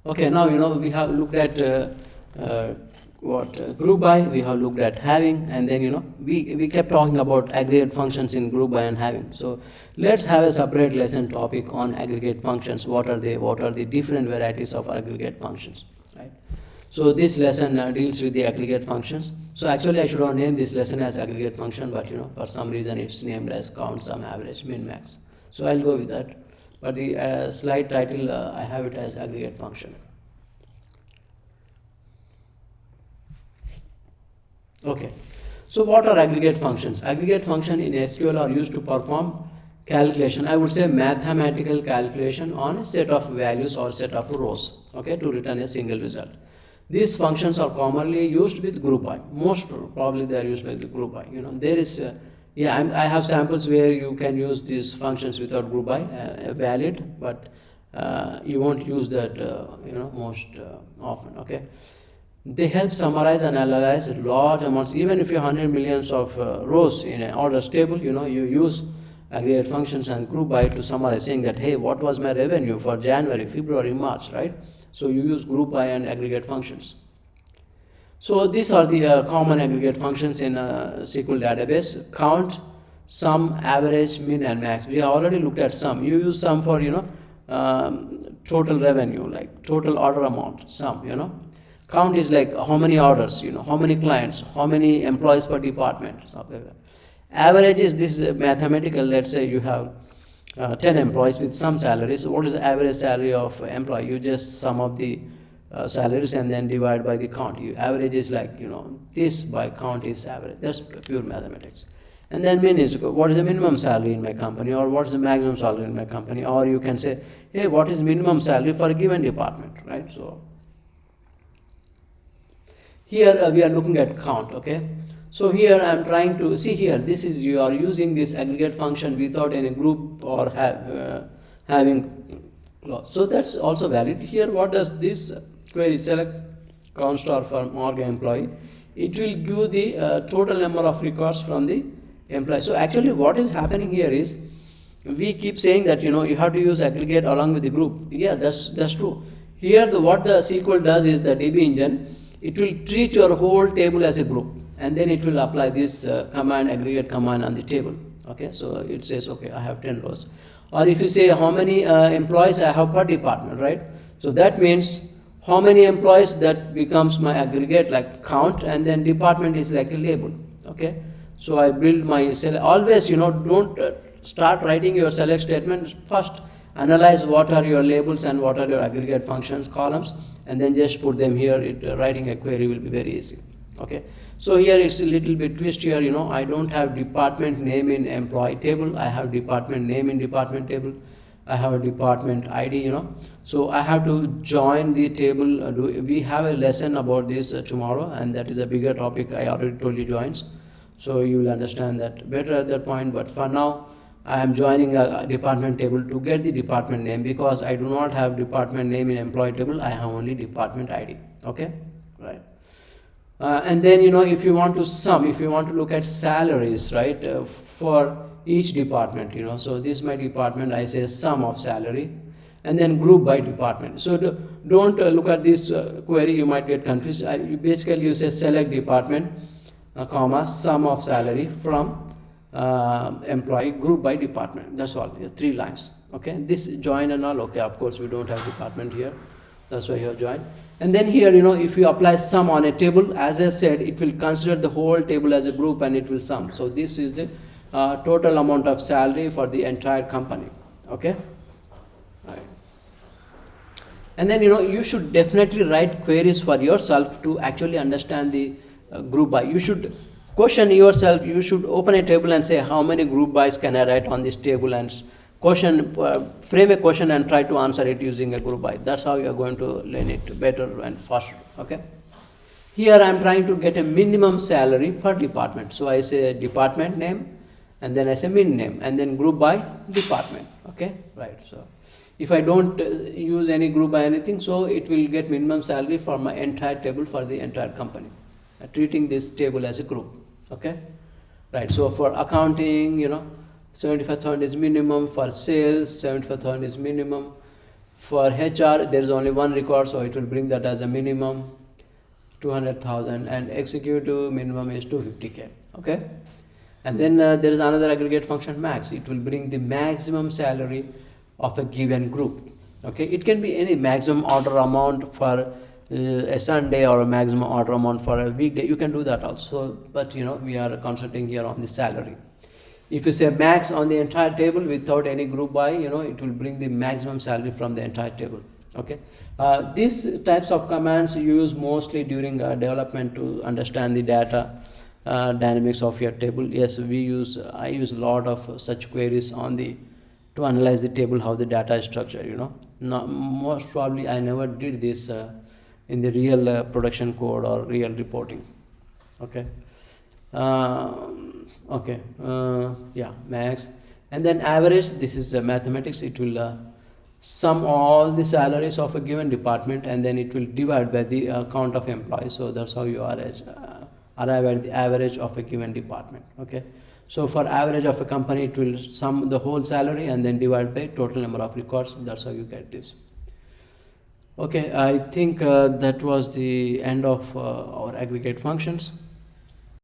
Okay, now we have looked at group by, we have looked at having, and then we kept talking about aggregate functions in group by and having. So let's have a separate lesson topic on aggregate functions. What are they? What are the different varieties of aggregate functions? Right. So this lesson deals with the aggregate functions. So actually I should have named this lesson as aggregate function, but for some reason it's named as count, sum, average, min, max. So I'll go with that. But the slide title, I have it as aggregate function. Okay, so what are aggregate functions? Aggregate function in SQL are used to perform calculation, I would say mathematical calculation on a set of values or set of rows, okay, to return a single result. These functions are commonly used with group by. Most probably they are used with group by. There is, I have samples where you can use these functions without group by, valid, but you won't use that, most often, okay. They help summarize and analyze large amounts. Even if you have 100 millions of rows in an orders table, you use aggregate functions and group by to summarize, saying that, hey, what was my revenue for January, February, March, right? So you use group by and aggregate functions. So these are the common aggregate functions in a SQL database: count, sum, average, min, and max. We have already looked at sum. You use sum for total revenue, like total order amount, sum. Count is like how many orders, how many clients, how many employees per department, something like that. Average is this mathematical. Let's say you have 10 employees with some salaries. So what is the average salary of employee? You just sum up the salaries and then divide by the count. Average is like, this by count is average. That's pure mathematics. And then min is what is the minimum salary in my company, or what is the maximum salary in my company, or you can say, hey, what is minimum salary for a given department, right? So here we are looking at count, okay. So here I am trying to see here. This is, you are using this aggregate function without any group or having clause. So that's also valid. Here, what does this query select count star from org employee? It will give the total number of records from the employee. So actually, what is happening here is, we keep saying that you have to use aggregate along with the group. Yeah, that's true. Here, what the SQL does is the DB engine. It will treat your whole table as a group, and then it will apply this command, aggregate command, on the table. Okay, so it says, okay, I have 10 rows. Or if you say how many employees I have per department, right? So that means how many employees, that becomes my aggregate, like count, and then department is like a label. Okay, so I build my always, don't start writing your select statement. First, analyze what are your labels and what are your aggregate functions columns, and then just put them here. Writing a query will be very easy. Okay, so here it's a little bit twist here. I don't have department name in employee table. I have department name in department table. I have a department ID. So I have to join the table. We have a lesson about this tomorrow, and that is a bigger topic. I already told you joins, so you will understand that better at that point. But for now, I am joining a department table to get the department name, because I do not have department name in employee table. I have only department ID. Okay, right. And then if you want to sum, if you want to look at salaries, right, for each department, so this is my department. I say sum of salary, and then group by department. So don't look at this query. You might get confused. Basically, you say select department, comma, sum of salary from employee, group by department. That's all. 3 lines. Okay, this join and all. Okay, of course we don't have department here. That's why you have joined. And then here, if you apply sum on a table, as I said, it will consider the whole table as a group and it will sum. So this is the total amount of salary for the entire company. Okay. Right. And then you should definitely write queries for yourself to actually understand the group by. You should question yourself. You should open a table and say, how many group bys can I write on this table, and frame a question and try to answer it using a group by. That's how you are going to learn it better and faster. Okay. Here I am trying to get a minimum salary per department. So I say department name, and then I say min name, and then group by department. Okay, right. So if I don't use any group by anything, so it will get minimum salary for my entire table for the entire company. Treating this table as a group. Okay, right. So for accounting, 75,000 is minimum. For sales, 75,000 is minimum. For HR there is only one record, so it will bring that as a minimum 200,000, and executive minimum is 250k. Okay, and then there is another aggregate function max. It will bring the maximum salary of a given group. Okay, it can be any maximum order amount for a Sunday or a maximum order amount for a weekday. You can do that also, but we are concentrating here on the salary. If you say max on the entire table without any group by, it will bring the maximum salary from the entire table. Okay, these types of commands you use mostly during development to understand the data dynamics of your table. Yes, I use a lot of such queries to analyze the table, how the data is structured. Most probably I never did this in the real production code or real reporting. Okay. Yeah, max, and then average. This is mathematics. It will sum all the salaries of a given department, and then it will divide by the count of employees. So that's how you arrive at the average of a given department. Okay, so for average of a company, it will sum the whole salary and then divide by total number of records. That's how you get this. Okay, I think that was the end of our aggregate functions.